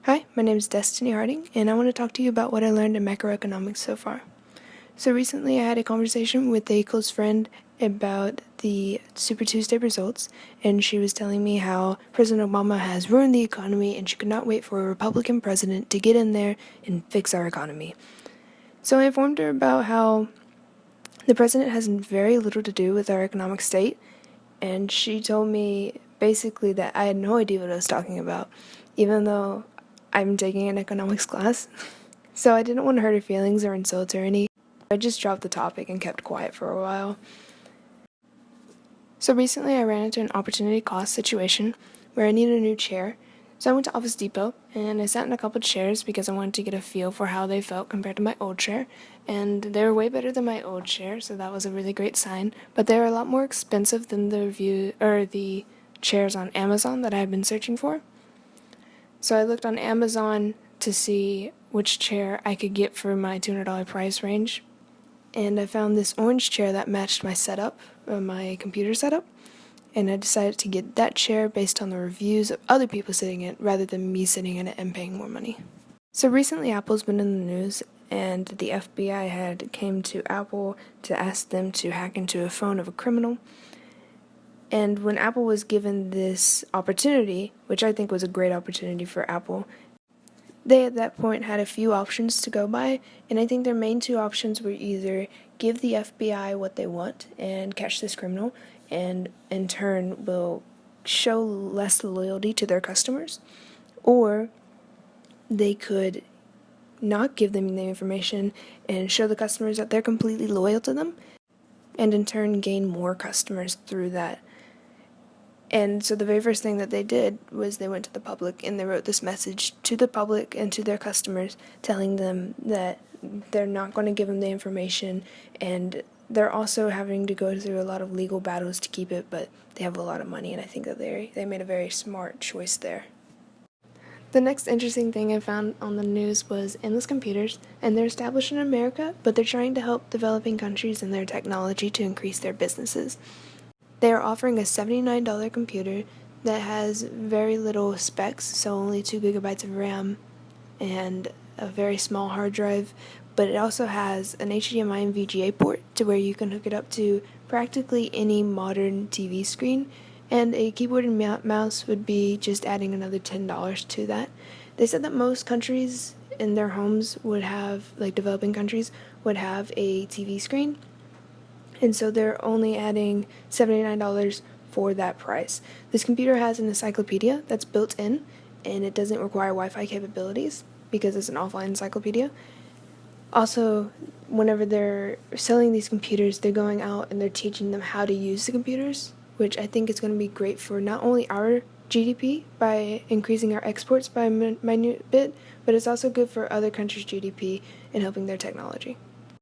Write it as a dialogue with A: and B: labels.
A: Hi, my name is Destiny Harding, and I want to talk to you about what I learned in macroeconomics so far. So recently I had a conversation with a close friend about the Super Tuesday results, and she was telling me how President Obama has ruined the economy and she could not wait for a Republican president to get in there and fix our economy. So I informed her about how the president has very little to do with our economic state, and she told me basically that I had no idea what I was talking about, even though I'm taking an economics class. So I didn't want to hurt her feelings or insult her any. I just dropped the topic and kept quiet for a while. So recently I ran into an opportunity cost situation where I needed a new chair. So I went to Office Depot and I sat in a couple of chairs because I wanted to get a feel for how they felt compared to my old chair. And they were way better than my old chair, so that was a really great sign. But they were a lot more expensive than the chairs on Amazon that I had been searching for. So I looked on Amazon to see which chair I could get for my $200 price range. And I found this orange chair that matched my setup, my computer setup. And I decided to get that chair based on the reviews of other people sitting in it rather than me sitting in it and paying more money. So recently Apple's been in the news, and the FBI had came to Apple to ask them to hack into a phone of a criminal. And when Apple was given this opportunity, which I think was a great opportunity for Apple, they at that point had a few options to go by, and I think their main two options were either give the FBI what they want and catch this criminal, and in turn will show less loyalty to their customers, or they could not give them the information and show the customers that they're completely loyal to them, and in turn gain more customers through that. And so the very first thing that they did was they went to the public and they wrote this message to the public and to their customers telling them that they're not going to give them the information, and they're also having to go through a lot of legal battles to keep it, but they have a lot of money, and I think that they made a very smart choice there. The next interesting thing I found on the news was Endless Computers, and they're established in America, but they're trying to help developing countries in their technology to increase their businesses. They are offering a $79 computer that has very little specs, so only 2 gigabytes of RAM and a very small hard drive, but it also has an HDMI and VGA port to where you can hook it up to practically any modern TV screen, and a keyboard and mouse would be just adding another $10 to that. They said that most countries in their homes would have, like developing countries, would have a TV screen, and so they're only adding $79 for that price. This computer has an encyclopedia that's built in, and it doesn't require Wi-Fi capabilities because it's an offline encyclopedia. Also, whenever they're selling these computers, they're going out and they're teaching them how to use the computers, which I think is going to be great for not only our GDP by increasing our exports by a minute bit, but it's also good for other countries' GDP in helping their technology.